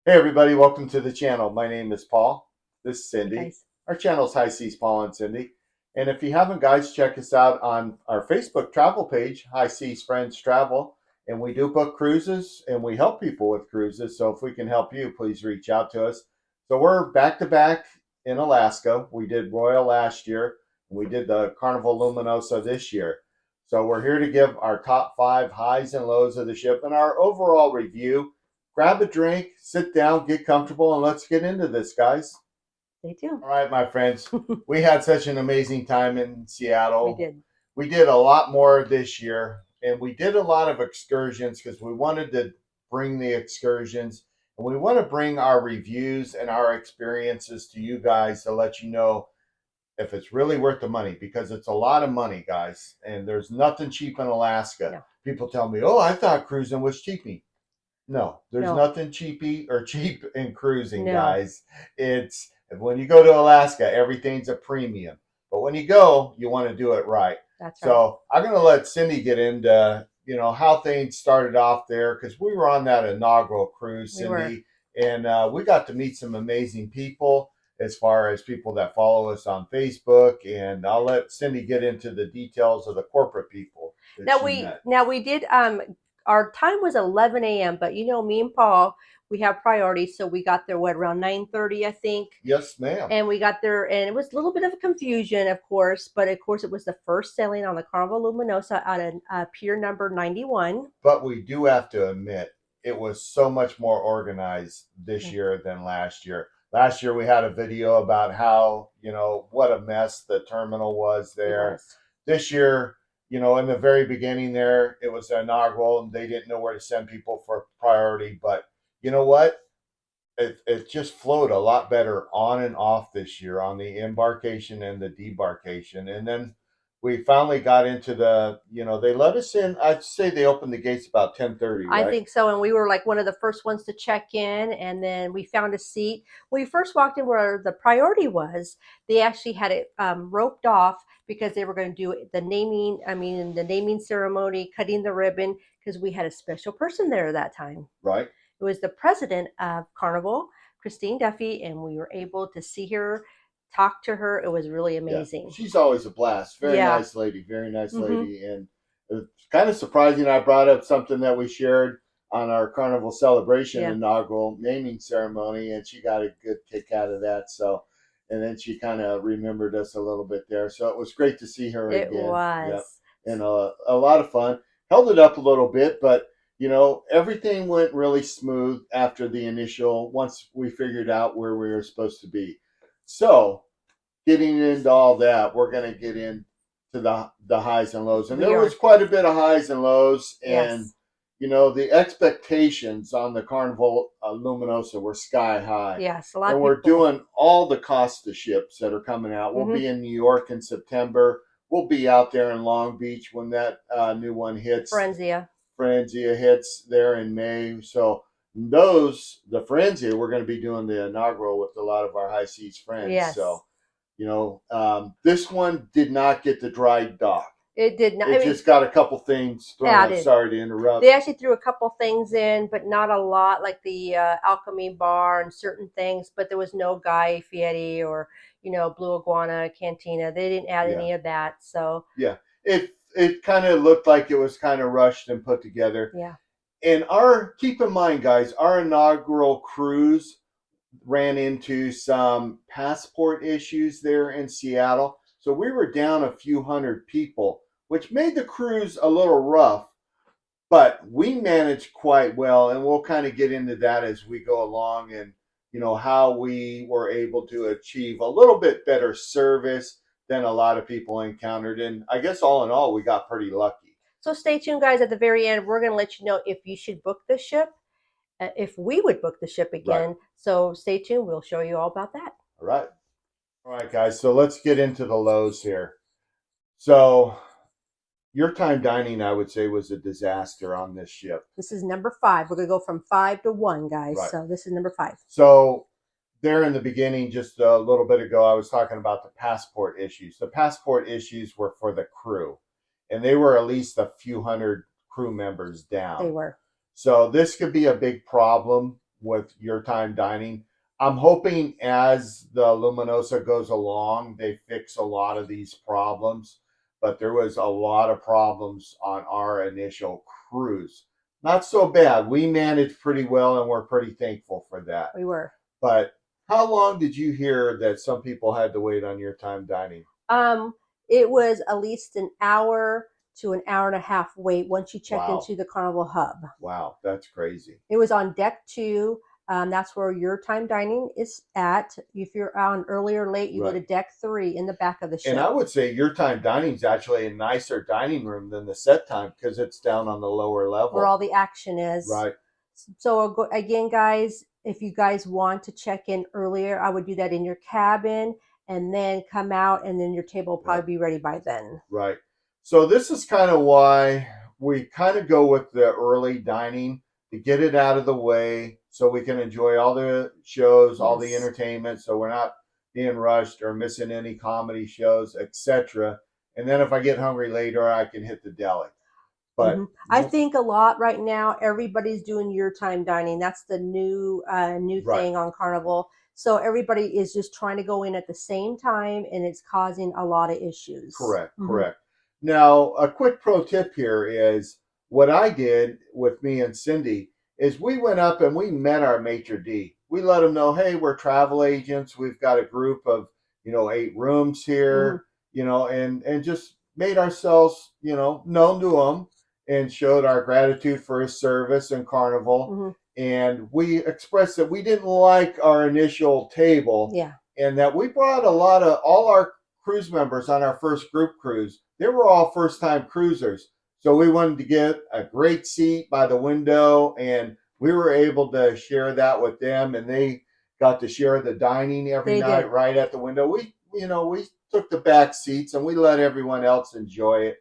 Hey everybody, welcome to the channel. My name is Paul. This is Hey Cindy. guys. Our channel is High Seas Paul and Cindy. And if you haven't, guys, check us out on our Facebook travel page, High Seas Friends Travel. And we do book cruises and we help people with cruises. So if we can help you, please reach out to us. So we're back to back in Alaska. We did Royal last year. And we did the Carnival Luminosa this year. So we're here to give our top 5 highs and lows of the ship and our overall review. Grab a drink, sit down, get comfortable, and let's get into this, guys. Stay tuned. All right, my friends. We had such an amazing time in We Seattle. did. We did a lot more this year, and we did a lot of excursions because we wanted to bring the excursions and we want to bring our reviews and our experiences to you guys to let you know if it's really worth the money because it's a lot of money, guys, and there's nothing cheap in Alaska. No. People tell me, "Oh, I thought cruising was cheapy." No, there's No. nothing cheapy or cheap in cruising, No. guys. It's when you go to Alaska, everything's a premium. But when you go, you want to do it right. That's right. So I'm going to let Cindy get into how things started off there because we were on that inaugural cruise, We were. Cindy, and we got to meet some amazing people as far as people that follow us on Facebook. And I'll let Cindy get into the details of the corporate people that Now she we met. now we did our time was 11 a.m. but me and Paul, we have priorities, so we got there around 9:30, I think. Yes, ma'am. And we got there and it was a little bit of a confusion, of course, but of course it was the first sailing on the Carnival Luminosa out of pier number 91. But we do have to admit it was so much more organized this Yeah, year than last year. Last year we had a video about how, what a mess the terminal was it there. was. This year, in the very beginning there, it was inaugural and they didn't know where to send people for priority. But you know what? It just flowed a lot better on and off this year on the embarkation and the debarkation. And then we finally got into they let us in. I'd say they opened the gates about 10:30, I right? think so. And we were like one of the first ones to check in. And then we found a seat. When we first walked in where the priority was, they actually had it roped off because they were going to do the naming ceremony, cutting the ribbon, because we had a special person there that time. Right. It was the president of Carnival, Christine Duffy, and we were able to see her, talk to her. It was really Yeah. amazing. She's always a blast. Very Yeah. nice lady. Very nice Mm-hmm. lady. And it's kind of surprising. I brought up something that we shared on our Carnival celebration Yeah. inaugural naming ceremony, and she got a good kick out of that. So, and then she kind of remembered us a little bit there. So it was great to see her It again. Yep. was. And a lot of fun. Held it up a little bit, but everything went really smooth after the initial, once we figured out where we were supposed to be. So, getting into all that, we're going to get into the highs and lows, and We there are. was quite a bit of highs and lows, and Yes. the expectations on the Carnival Luminosa were sky high, Yes. A lot and of we're people. doing all the Costa ships that are coming out. We'll Mm-hmm. be in New York in September. We'll be out there in Long Beach when that new one hits. Frenzia. Franzia hits there in May. So the Franzia, we're going to be doing the inaugural with a lot of our high seas friends. Yes. So this one did not get the dry dock. It did not. It just got a couple things thrown out. Added. Sorry to interrupt. They actually threw a couple things in, but not a lot, like the Alchemy Bar and certain things. But there was no Guy Fieri or Blue Iguana Cantina. They didn't add any of that. So yeah, it kind of looked like it was kind of rushed and put together. yeah. And keep in mind, guys, our inaugural cruise ran into some passport issues there in Seattle. So we were down a few hundred people, which made the cruise a little rough, but we managed quite well. And we'll kind of get into that as we go along and, how we were able to achieve a little bit better service than a lot of people encountered. And I guess all in all, we got pretty lucky. So stay tuned, guys. At the very end, we're going to let you know if you should book the ship, if we would book the ship again. Right. So stay tuned. We'll show you all about that. All right. All right, guys. So let's get into the lows here. So your time dining, I would say, was a disaster on this ship. This is number 5. We're going to go from 5 to 1, guys. Right. So this is number 5. So there in the beginning, just a little bit ago, I was talking about the passport issues. The passport issues were for the crew, and they were at least a few hundred crew members down. They were. So this could be a big problem with your time dining. I'm hoping as the Luminosa goes along, they fix a lot of these problems. But there was a lot of problems on our initial cruise. Not so bad. We managed pretty well, and we're pretty thankful for that. We were. But how long did you hear that some people had to wait on your time dining? It was at least an hour to an hour and a half wait once you checked Wow. into the Carnival hub. Wow, that's crazy. It was on deck 2. That's where your time dining is at. If you're on early or late, you go to Right. deck 3 in the back of the ship. And I would say your time dining is actually a nicer dining room than the set time because it's down on the lower level. where all the action is. Right. So again, guys, if you guys want to check in earlier, I would do that in your cabin and then come out, and then your table will probably be ready by then. Right. So this is kind of why we kind of go with the early dining to get it out of the way so we can enjoy all the shows, all the Yes. entertainment, so we're not being rushed or missing any comedy shows, etc. And then if I get hungry later, I can hit the deli. But I think a lot right now, everybody's doing your time dining. That's the new Right. thing on Carnival. So everybody is just trying to go in at the same time, and it's causing a lot of issues. Correct, correct. Now, a quick pro tip here is what I did with me and Cindy is we went up and we met our maitre d'. We let them know, hey, we're travel agents. We've got a group of 8 rooms here, and just made ourselves known to them and showed our gratitude for his service in Carnival. And we expressed that we didn't like our initial table, and that we brought all our cruise members on our first group cruise. They were all first-time cruisers. So we wanted to get a great seat by the window, and we were able to share that with them, and they got to share the dining every night right at the window. We took the back seats and we let everyone else enjoy it.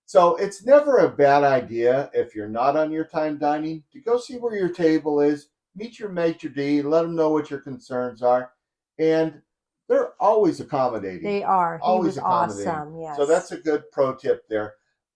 So it's never a bad idea if you're not on your time dining to go see where your table is, meet your maitre d', let them know what your concerns are, and they're always accommodating. They are. Always he was awesome. Yes. So that's a good pro tip there.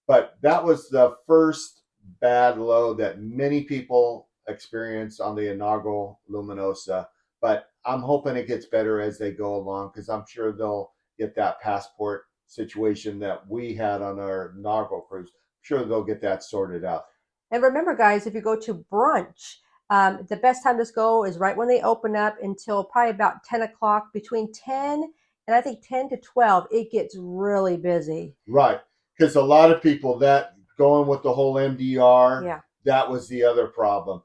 But that was the first bad low that many people experienced on the inaugural Luminosa. But I'm hoping it gets better as they go along because I'm sure they'll get that passport situation that we had on our inaugural cruise. I'm sure they'll get that sorted out. And remember, guys, if you go to brunch, the best time to go is right when they open up until probably about 10 o'clock. Between 10 and I think 10 to 12, it gets really busy. Right. Because a lot of people that going with the whole MDR, that was the other problem.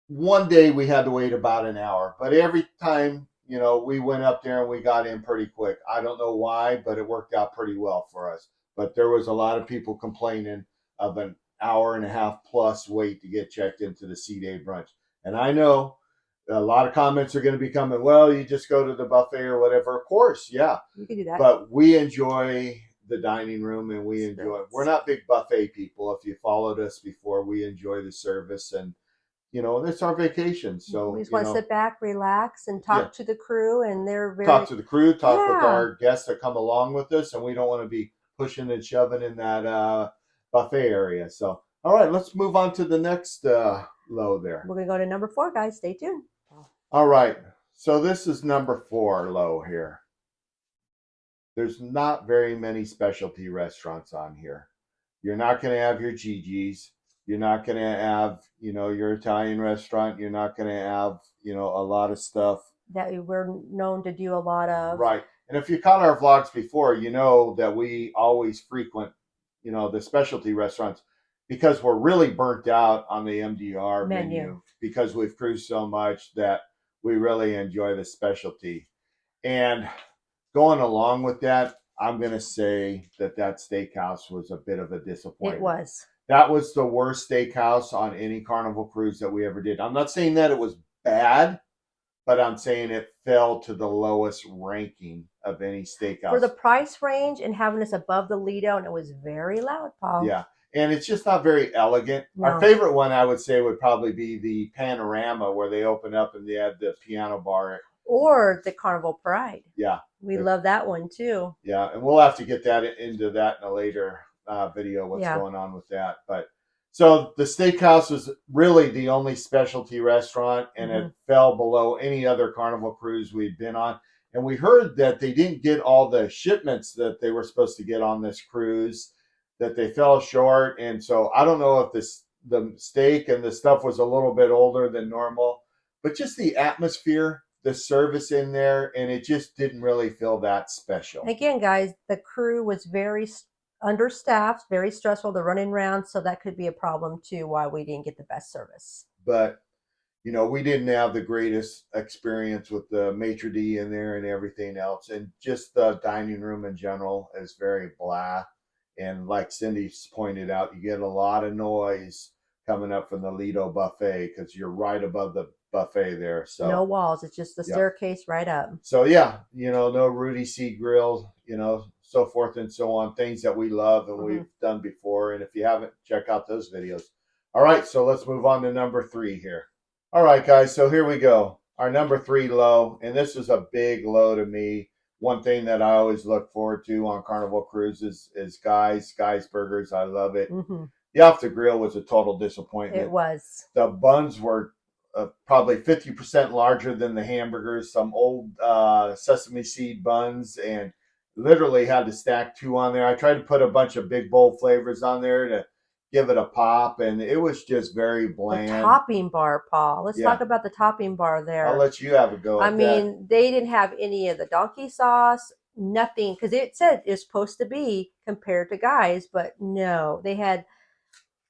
One day we had to wait about an hour, but every time, we went up there and we got in pretty quick. I don't know why, but it worked out pretty well for us. But there was a lot of people complaining of an hour and a half plus wait to get checked into the C-Day brunch. And I know a lot of comments are going to be coming, well, you just go to the buffet or whatever. Of course, yeah. You can do that. But we enjoy the dining room and we enjoy it. We're not big buffet people. If you followed us before, we enjoy the service and it's our vacation. So we just want to sit back, relax, and talk to the crew, and they're very talk to the crew, talk with our guests that come along with us, and we don't want to be pushing and shoving in that buffet area. So, all right, let's move on to the next low there. We're gonna go to number 4, guys. Stay tuned. All right, so this is number 4 low here. There's not very many specialty restaurants on here. You're not going to have your Gigi's. You're not going to have, your Italian restaurant. You're not going to have, a lot of stuff that we're known to do a lot of. Right. And if you caught our vlogs before, you know that we always frequent, the specialty restaurants because we're really burnt out on the MDR menu because we've cruised so much that we really enjoy the specialty. And going along with that, I'm going to say that steakhouse was a bit of a disappointment. It was. That was the worst steakhouse on any Carnival cruise that we ever did. I'm not saying that it was bad, but I'm saying it fell to the lowest ranking of any steakhouse. For the price range and having us above the Lido, and it was very loud, Paul. Yeah, and it's just not very elegant. No. Our favorite one, I would say, would probably be the Panorama, where they open up and they have the piano bar. Or the Carnival Pride. Yeah. We love that one, too. Yeah, and we'll have to get into that in a later video, what's going on with that. But So the steakhouse was really the only specialty restaurant, and it fell below any other Carnival cruise we'd been on. And we heard that they didn't get all the shipments that they were supposed to get on this cruise, that they fell short. And so I don't know if the steak and the stuff was a little bit older than normal, but just the atmosphere, the service in there, and it just didn't really feel that special. Again, guys, the crew was very understaffed, very stressful. They're running around, so that could be a problem too, why we didn't get the best service. But we didn't have the greatest experience with the maitre d' in there and everything else. And just the dining room in general is very blah. And like Cindy's pointed out, you get a lot of noise coming up from the Lido buffet because you're right above the buffet there. So no walls. It's just the staircase right up. So yeah, no Rudy C grill, so forth and so on. Things that we love and we've done before. And if you haven't, check out those videos. All right, so let's move on to number 3 here. All right, guys, so here we go. Our number 3 low, and this is a big low to me. One thing that I always look forward to on Carnival cruises is Guy's Burgers. I love it. The off the grill was a total disappointment. It was. The buns were probably 50% larger than the hamburgers. Some old sesame seed buns, and literally had to stack 2 on there. I tried to put a bunch of big bold flavors on there to give it a pop, and it was just very bland. The topping bar, Paul. Let's talk about the topping bar there. I'll let you have a go. I mean, they didn't have any of the donkey sauce, nothing, because it said it's supposed to be compared to Guy's, but no, they had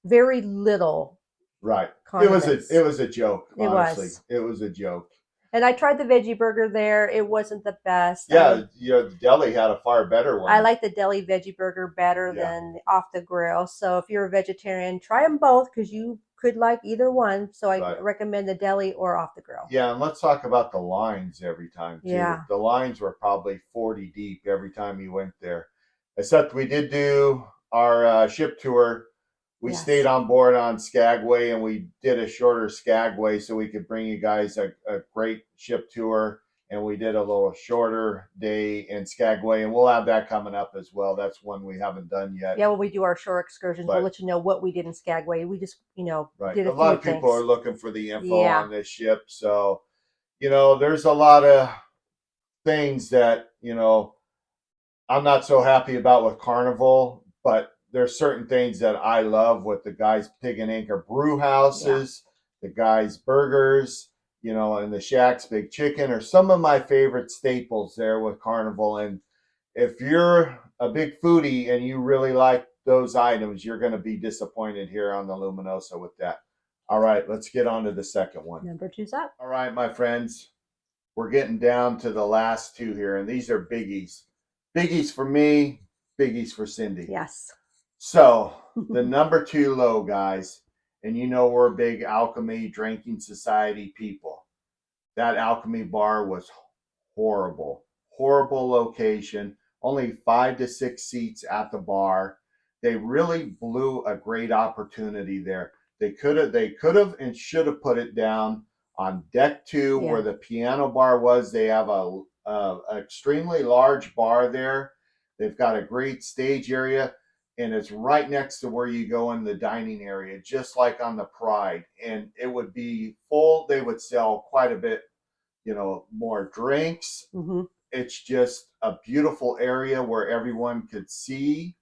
very little. Right. Condiments. It was a joke. Honestly. It was a joke. And I tried the veggie burger there. It wasn't the best. Yeah, the deli had a far better one. I like the deli veggie burger better than off the grill. So if you're a vegetarian, try them both because you could like either one. So I recommend the deli or off the grill. Yeah, and let's talk about the lines every time too. Yeah. The lines were probably 40 deep every time you went there. Except we did do our ship tour. We stayed on board on Skagway, and we did a shorter Skagway so we could bring you guys a great ship tour. And we did a little shorter day in Skagway, and we'll have that coming up as well. That's one we haven't done yet. Yeah, when we do our shore excursions, we'll let you know what we did in Skagway. We just, did a lot of people are looking for the info on this ship. So, there's a lot of things that, I'm not so happy about with Carnival, but there's certain things that I love with the Guy's Pig and Anchor brew houses, the Guy's Burgers, and the Shack's Big Chicken are some of my favorite staples there with Carnival. And if you're a big foodie and you really like those items, you're going to be disappointed here on the Luminosa with that. All right, let's get on to the second one. Number 2's up. All right, my friends, we're getting down to the last 2 here, and these are biggies. Biggies for me, biggies for Cindy. Yes. So the number 2 low, guys, and we're big Alchemy Drinking Society people. That Alchemy Bar was horrible. Horrible location. Only 5 to 6 seats at the bar. They really blew a great opportunity there. They could have and should have put it down on deck 2 where the piano bar was. They have a extremely large bar there. They've got a great stage area, and it's right next to where you go in the dining area, just like on the Pride. And it would be full. They would sell quite a bit, more drinks. It's just a beautiful area where everyone could see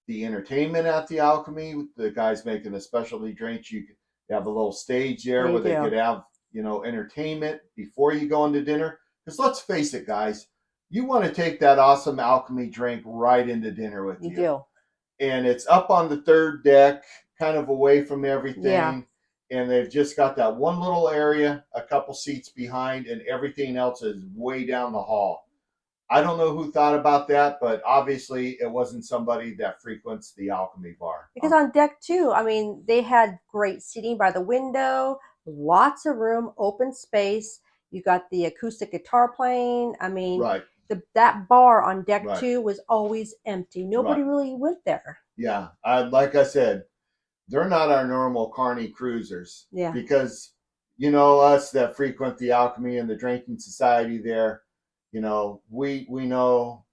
the entertainment at the Alchemy. The guys making the specialty drinks. You have a little stage there where they could have, entertainment before you go into dinner. Because let's face it, guys, you want to take that awesome Alchemy drink right into dinner with you. You do. And it's up on the 3rd deck, kind of away from everything. Yeah. And they've just got that one little area, a couple seats behind, and everything else is way down the hall. I don't know who thought about that, but obviously it wasn't somebody that frequents the Alchemy Bar. Because on deck 2, they had great seating by the window, lots of room, open space. You got the acoustic guitar playing. That bar on deck 2 was always empty. Nobody really went there. Yeah, like I said, they're not our normal Carney cruisers. Yeah. Because, us that frequent the Alchemy and the Drinking Society there, we know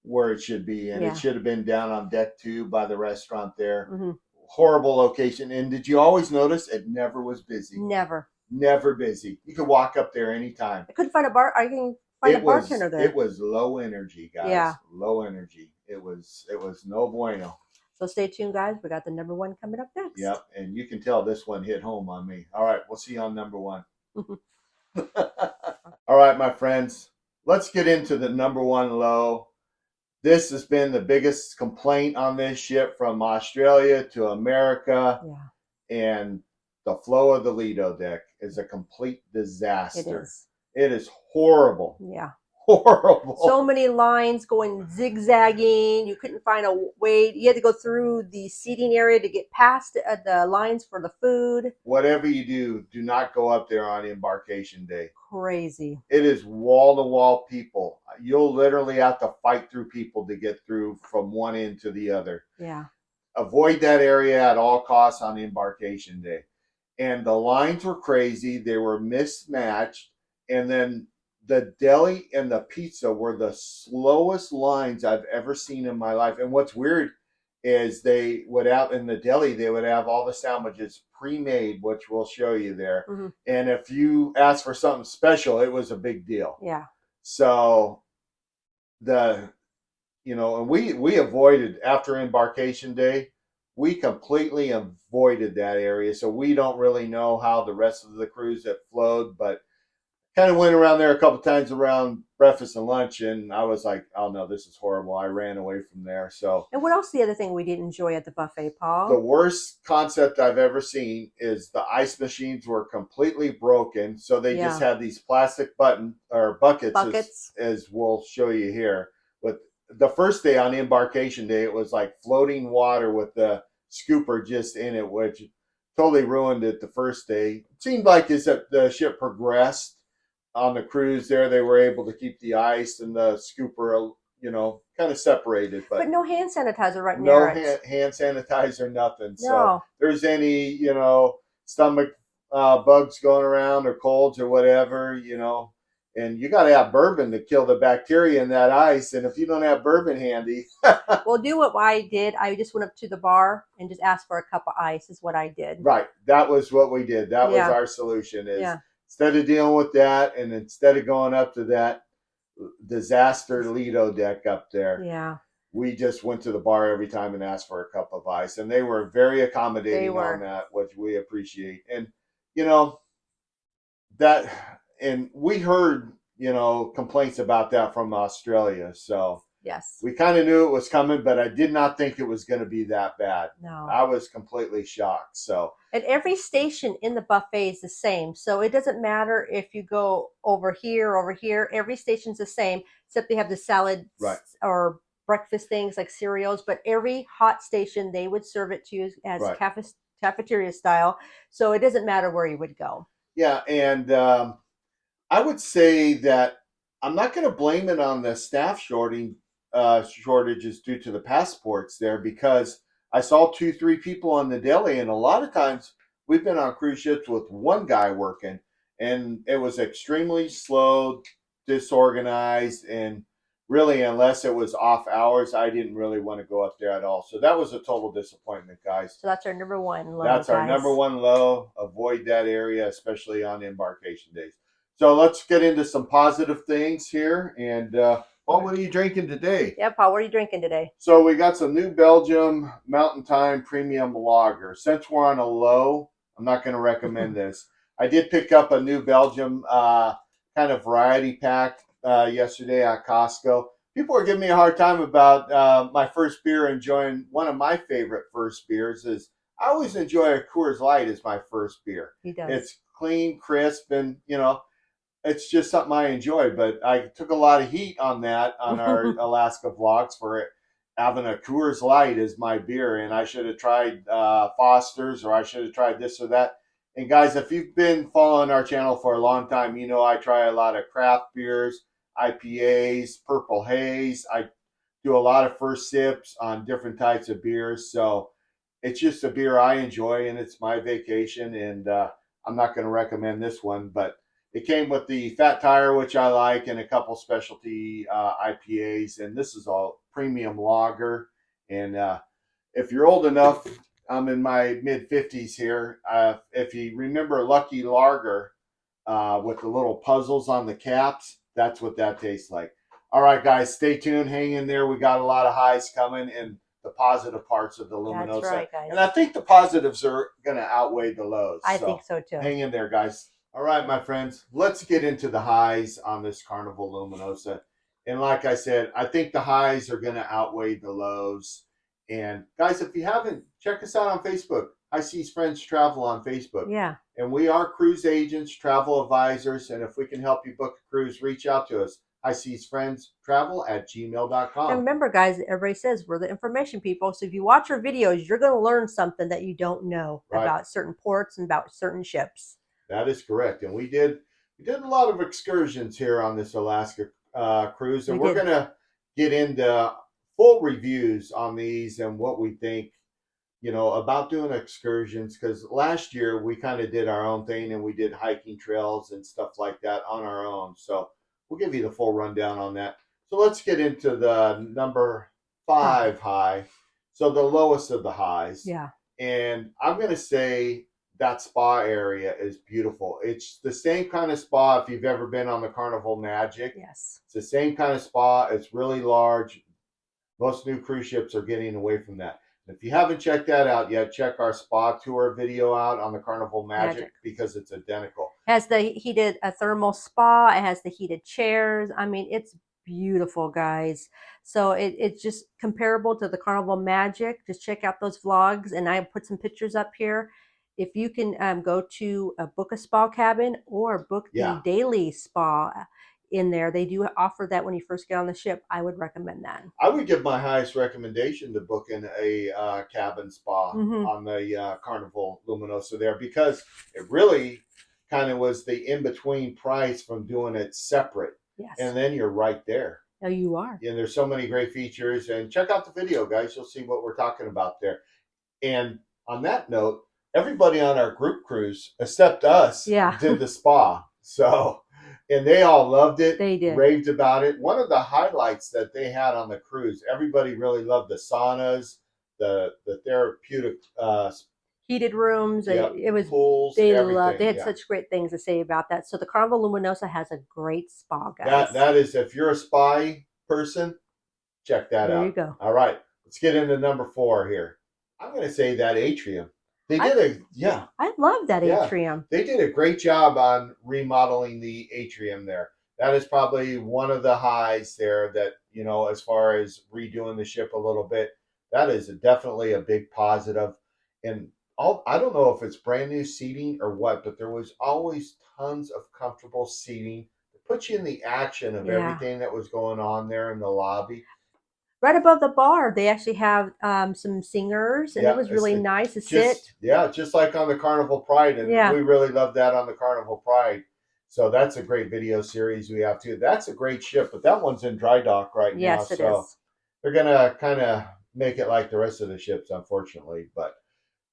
where it should be. And it should have been down on deck 2 by the restaurant there. horrible location. And did you always notice it never was busy? Never. Never busy. You could walk up there anytime. I couldn't find a bar. I can find a bartender there. It was low energy, guys. Yeah. Low energy. It was no bueno. So stay tuned, guys. We got the number one coming up next. Yep, and you can tell this one hit home on me. All right, we'll see you on number one. All right, my friends, let's get into the number one low. This has been the biggest complaint on this ship from Australia to America. Yeah. And the flow of the Lido Deck is a complete disaster. It is. It is horrible. Yeah. Horrible. So many lines going zigzagging. You couldn't find a way. You had to go through the seating area to get past the lines for the food. Whatever you do not go up there on embarkation day. Crazy. It is wall-to-wall people. You'll literally have to fight through people to get through from one end to the other. Yeah. Avoid that area at all costs on embarkation day. And the lines were crazy. They were mismatched. And then the deli and the pizza were the slowest lines I've ever seen in my life. And what's weird is they would have, in the deli, they would have all the sandwiches pre-made, which we'll show you there. Mm-hmm. And if you asked for something special, it was a big deal. Yeah. So and we avoided, after embarkation day, we completely avoided that area. So we don't really know how the rest of the cruise that flowed, but kind of went around there a couple times around breakfast and lunch, and I was like, oh no, this is horrible. I ran away from there. So, and what else? The other thing we didn't enjoy at the buffet, Paul? The worst concept I've ever seen is the ice machines were completely broken. So they just had these plastic buckets. As we'll show you here. With the first day on embarkation day, it was like floating water with the scooper just in it, which totally ruined it the first day. It seemed like as the ship progressed on the cruise there, they were able to keep the ice and the scooper, kind of separated. But no hand sanitizer right now. No hand sanitizer, nothing. No. So if there's any, stomach bugs going around or colds or whatever, and you got to have bourbon to kill the bacteria in that ice. And if you don't have bourbon handy. Well, do what I did. I just went up to the bar and just asked for a cup of ice is what I did. Right. That was what we did. That was our solution instead of dealing with that, and instead of going up to that disaster Lido Deck up there, we just went to the bar every time and asked for a cup of ice. And they were very accommodating on that, which we appreciate. And, and we heard, complaints about that from Australia. So yes, we kind of knew it was coming, but I did not think it was going to be that bad. No. I was completely shocked. So, and every station in the buffet is the same. So it doesn't matter if you go over here. Every station's the same, except they have the salad or breakfast things like cereals. But every hot station, they would serve it to you as cafeteria style. So it doesn't matter where you would go. Yeah, and I would say that I'm not going to blame it on the staff shortages due to the passports there, because I saw 2-3 people on the deli, and a lot of times we've been on cruise ships with one guy working, and it was extremely slow, disorganized, and really, unless it was off hours, I didn't really want to go up there at all. So that was a total disappointment, guys. So that's our number one low. That's our number one low. Avoid that area, especially on embarkation days. So let's get into some positive things here. And Paul, what are you drinking today? Yeah, Paul, what are you drinking today? So we got some New Belgium Mountain Time Premium Lager. Since we're on a low, I'm not going to recommend this. I did pick up a New Belgium kind of variety pack yesterday at Costco. People are giving me a hard time about my first beer. Enjoying one of my favorite first beers is I always enjoy a Coors Light as my first beer. He does. It's clean, crisp, and it's just something I enjoy. But I took a lot of heat on that on our Alaska vlogs for it, having a Coors Light as my beer, and I should have tried Foster's, or I should have tried this or that. And guys, if you've been following our channel for a long time, I try a lot of craft beers, IPAs, Purple Haze. I do a lot of first sips on different types of beers. So it's just a beer I enjoy, and it's my vacation. And I'm not going to recommend this one, but it came with the Fat Tire, which I like, and a couple specialty IPAs. And this is all premium lager. And if you're old enough, I'm in my mid-50s here. If you remember Lucky Lager with the little puzzles on the caps, that's what that tastes like. All right, guys, stay tuned. Hang in there. We got a lot of highs coming in the positive parts of the Luminosa. That's right, guys. And I think the positives are going to outweigh the lows. I think so too. Hang in there, guys. All right, my friends, let's get into the highs on this Carnival Luminosa. And like I said, I think the highs are going to outweigh the lows. And guys, if you haven't, check us out on Facebook. I see Friends Travel on Facebook. Yeah. And we are cruise agents, travel advisors. And if we can help you book a cruise, reach out to us. highseasfriendstravel@gmail.com. And remember, guys, everybody says we're the information people. So if you watch our videos, you're going to learn something that you don't know about certain ports and about certain ships. That is correct. And we did a lot of excursions here on this Alaska cruise. And we're going to get into full reviews on these and what we think, you know, about doing excursions, because last year we kind of did our own thing and we did hiking trails and stuff like that on our own. So we'll give you the full rundown on that. So let's get into the number 5 high. So the lowest of the highs. Yeah. And I'm going to say that spa area is beautiful. It's the same kind of spa if you've ever been on the Carnival Magic. Yes. It's the same kind of spa. It's really large. Most new cruise ships are getting away from that. If you haven't checked that out yet, check our spa tour video out on the Carnival Magic. Because it's identical. It has the heated thermal spa. It has the heated chairs. I mean, it's beautiful, guys. So it's just comparable to the Carnival Magic. Just check out those vlogs, and I put some pictures up here. If you can go to book a spa cabin or book the daily spa in there, they do offer that when you first get on the ship. I would recommend that. I would give my highest recommendation to booking a cabin spa on the Carnival Luminosa there, because it really kind of was the in-between price from doing it separate. Yes. And then you're right there. Oh, you are. And there's so many great features. And check out the video, guys. You'll see what we're talking about there. And on that note, everybody on our group cruise, except us, did the spa. So, and they all loved it. They did. Raved about it. One of the highlights that they had on the cruise, everybody really loved the saunas, the therapeutic heated rooms. It was pools. They loved. They had such great things to say about that. So the Carnival Luminosa has a great spa, guys. That is, if you're a spa person, check that out. There you go. All right, let's get into number 4 here. I'm going to say that Atrium. They did I love that Atrium. They did a great job on remodeling the Atrium there. That is probably one of the highs there that, you know, as far as redoing the ship a little bit, that is definitely a big positive. And I don't know if it's brand new seating or what, but there was always tons of comfortable seating to put you in the action of everything that was going on there in the lobby. Right above the bar, they actually have some singers, and it was really nice to sit. Yeah, just like on the Carnival Pride, and we really love that on the Carnival Pride. So that's a great video series we have too. That's a great ship, but that one's in dry dock right now. Yes, it is. They're gonna kind of make it like the rest of the ships, unfortunately. But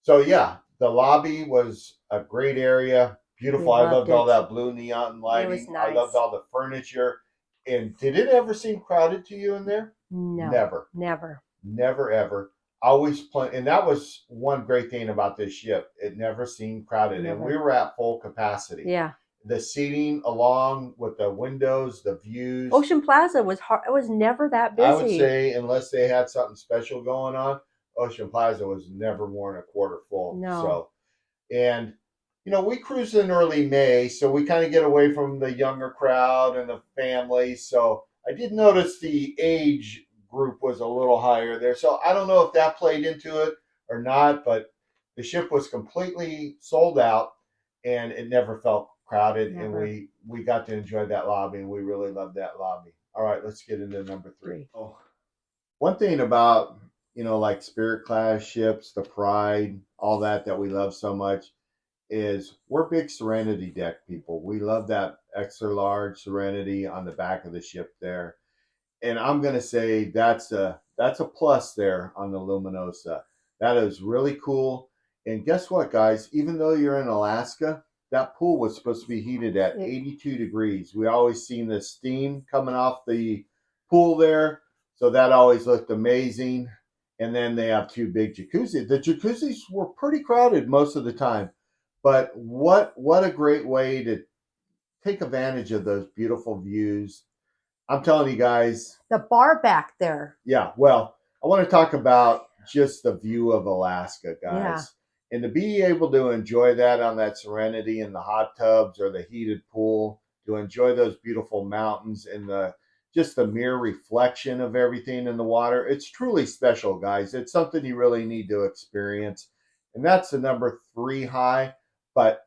so yeah, the lobby was a great area, beautiful. I loved all that blue neon lighting. It was nice. I loved all the furniture. And did it ever seem crowded to you in there? No, never, ever. Always plenty. And that was one great thing about this ship. It never seemed crowded. And we were at full capacity. Yeah. The seating along with the windows, the views. Ocean Plaza was hard. It was never that busy. I would say, unless they had something special going on, Ocean Plaza was never more than a quarter full. No. So, and you know, we cruised in early May, so we kind of get away from the younger crowd and the family. So I did notice the age group was a little higher there. So I don't know if that played into it or not, but the ship was completely sold out and it never felt crowded. Never. And we got to enjoy that lobby, and we really loved that lobby. All right, let's get into number 3. Oh, one thing about, you know, like Spirit class ships, the Pride, all that we love so much, is we're big Serenity Deck people. We love that extra large Serenity on the back of the ship there. And I'm going to say that's a plus there on the Luminosa. That is really cool. And guess what, guys? Even though you're in Alaska, that pool was supposed to be heated at 82 degrees. We always seen the steam coming off the pool there. So that always looked amazing. And then they have 2 big jacuzzis. The jacuzzis were pretty crowded most of the time, but what a great way to take advantage of those beautiful views. I'm telling you guys, The bar back there. yeah, well, I want to talk about just the view of Alaska, Yeah. guys. And to be able to enjoy that on that Serenity in the hot tubs or the heated pool, to enjoy those beautiful mountains and the just the mere reflection of everything in the water, it's truly special, guys. It's something you really need to experience. And that's the number 3 high. But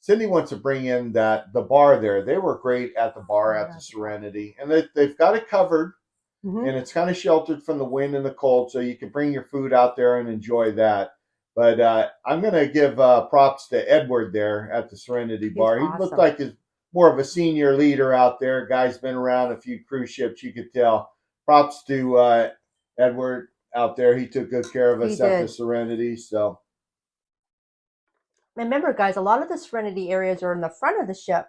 Cindy wants to bring in that the bar there. They were great at the bar at the Serenity, and they've got it covered, and it's kind of sheltered from the wind and the cold, so you can bring your food out there and enjoy that. But I'm going to give props to Edward there at the Serenity Bar. He looked like he's more of a senior leader out there. Guy's been around a few cruise ships, you could tell. Props to Edward out there. He took good care of us at the Serenity. So. Remember, guys, a lot of the Serenity areas are in the front of the ship,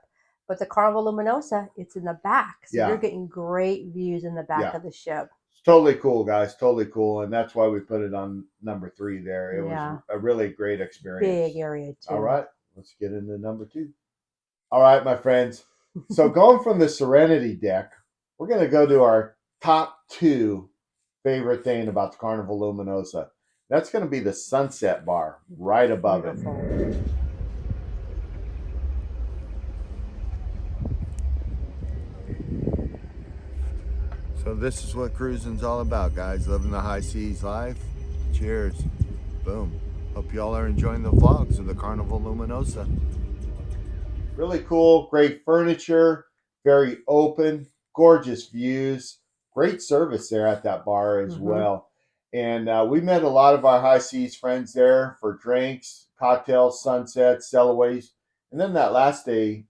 but the Carnival Luminosa, it's in the back. So you're getting great views in the back of the ship. It's totally cool, guys. Totally cool. And that's why we put it on number 3 there. It was a really great experience. Big area, too. All right. Let's get into number 2. All right, my friends. So going from the Serenity deck, we're going to go to our top 2 favorite thing about the Carnival Luminosa. That's going to be the Sunset Bar right above it. So this is what cruising's all about, guys. Living the high seas life. Cheers. Boom. Hope y'all are enjoying the vlogs of the Carnival Luminosa. Really cool, great furniture, very open, gorgeous views, great service there at that bar as well. And we met a lot of our high seas friends there for drinks, cocktails, sunsets, sailways. And then that last day,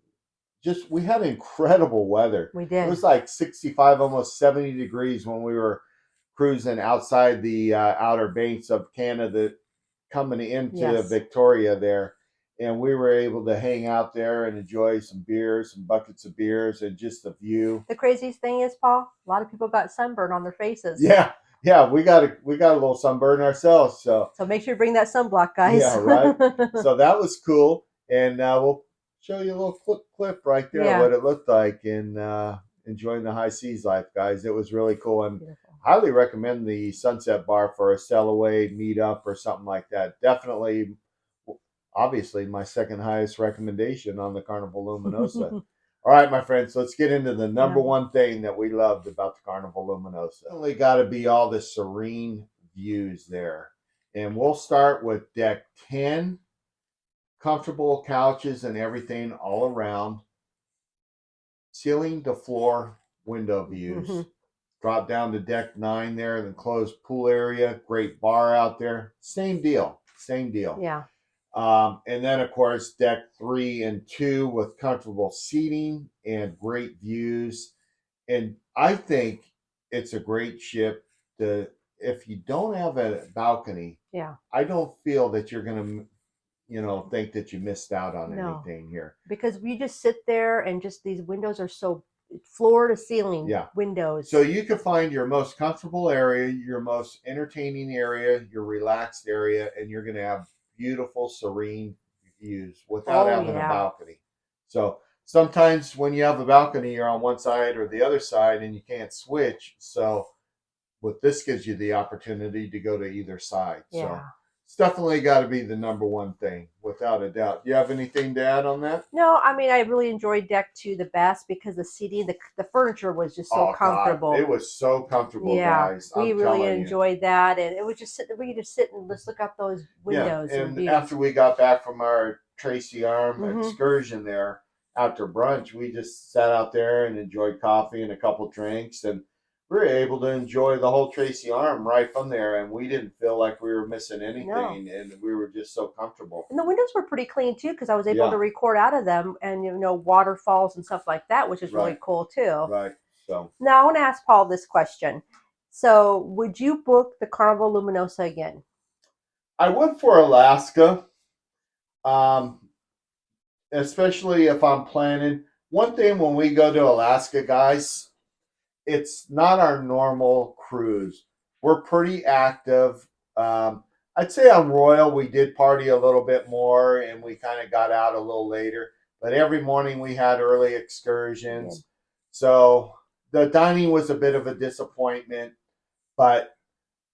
we had incredible weather. We did. It was like 65, almost 70 degrees when we were cruising outside the Outer Banks of Canada, coming into Victoria there. And we were able to hang out there and enjoy some beers, some buckets of beers, and just the view. The craziest thing is, Paul, a lot of people got sunburn on their faces. Yeah, we got a little sunburn ourselves. So make sure you bring that sunblock, guys. Yeah, right. So that was cool, and we'll show you a little clip right there what it looked like in enjoying the high seas life, guys. It was really cool, and highly recommend the Sunset Bar for a sail away, meet up, or something like that. Definitely. Obviously, my second highest recommendation on the Carnival Luminosa. All right, my friends, let's get into the number 1 thing that we loved about the Carnival Luminosa. Only got to be all the serene views there. And we'll start with deck 10, comfortable couches and everything all around, ceiling to floor window views. Drop down to deck 9 there, the enclosed pool area, great bar out there. Same deal. Yeah. And then, of course, deck 3 and 2 with comfortable seating and great views. And I think it's a great ship to, if you don't have a balcony, I don't feel that you're going to, think that you missed out on anything here. Because we just sit there and just these windows are so floor to ceiling windows. So you can find your most comfortable area, your most entertaining area, your relaxed area, and you're going to have beautiful, serene views without having a balcony. So sometimes when you have a balcony, you're on one side or the other side and you can't switch. So what this gives you the opportunity to go to either side. So it's definitely got to be the number 1 thing, without a doubt. Do you have anything to add on that? No, I mean, I really enjoyed deck 2 the best because the seating, the furniture was just so comfortable. God, it was so comfortable, guys. We really enjoyed that, and it was just we could just sit and just look out those windows. And after we got back from our Tracy Arm excursion there, after brunch, we just sat out there and enjoyed coffee and a couple drinks, and we were able to enjoy the whole Tracy Arm right from there, and we didn't feel like we were missing anything, and we were just so comfortable. And the windows were pretty clean too, because I was able to record out of them, and waterfalls and stuff like that, which is really cool too. Right. So now I want to ask Paul this question: so, would you book the Carnival Luminosa again? I would for Alaska, especially if I'm planning. One thing when we go to Alaska, guys, it's not our normal cruise. we're pretty active. I'd say on Royal we did party a little bit more, and we kind of got out a little later. But every morning we had early excursions, so the dining was a bit of a disappointment, but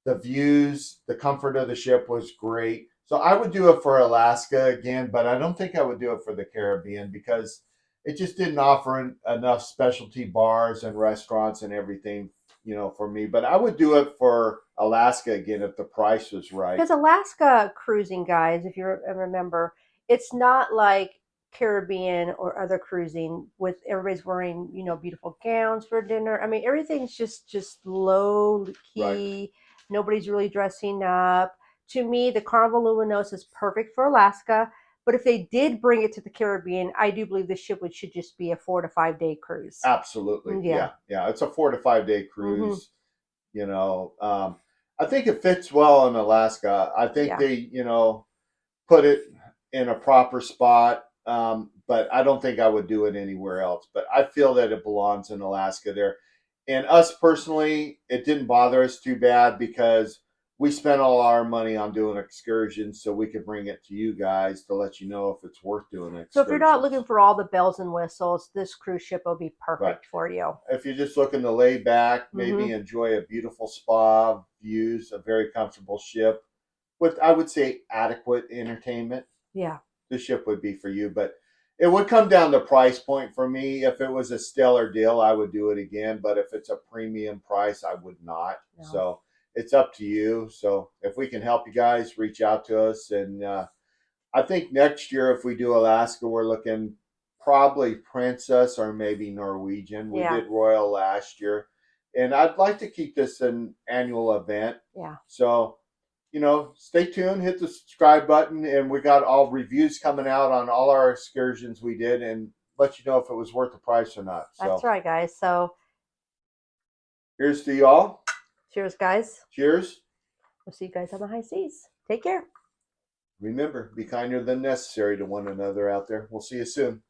the views, the comfort of the ship was great. So I would do it for Alaska again, but I don't think I would do it for the Caribbean because it just didn't offer enough specialty bars and restaurants and everything, for me. But I would do it for Alaska again if the price was right. Because Alaska cruising, guys, if you remember, it's not like Caribbean or other cruising with everybody's wearing, beautiful gowns for dinner. I mean, everything's just low key. Right. Nobody's really dressing up. To me, the Carnival Luminosa is perfect for Alaska. But if they did bring it to the Caribbean, I do believe the ship should just be a 4 to 5 day cruise. Absolutely. Yeah. Yeah. It's a 4 to 5 day Mm-hmm. cruise. I think it fits well in Alaska. I think Yeah. they, put it in a proper spot. But I don't think I would do it anywhere else. But I feel that it belongs in Alaska there. And us personally, it didn't bother us too bad because we spent all our money on doing excursions, so we could bring it to you guys to let you know if it's worth doing it. So if you're not looking for all the bells and whistles, this cruise ship will be perfect Right. for you. If you're just looking to lay back, maybe enjoy a beautiful spa, views, a very comfortable ship with, I would say, adequate entertainment, Yeah. the ship would be for you. But it would come down to price point for me. If it was a stellar deal, I would do it again. But if it's a premium price, I would not. No. So it's up to you. So if we can help you guys, reach out to us. And I think next year, if we do Alaska, we're looking probably Princess or maybe Norwegian. We did Royal last year. And I'd like to keep this an annual event. Yeah. So, stay tuned, hit the subscribe button, and we got all reviews coming out on all our excursions we did and let you know if it was worth the price or not. That's right, guys. So here's to y'all. Cheers, guys. Cheers. We'll see you guys on the high seas. Take care. Remember, be kinder than necessary to one another out there. We'll see you soon.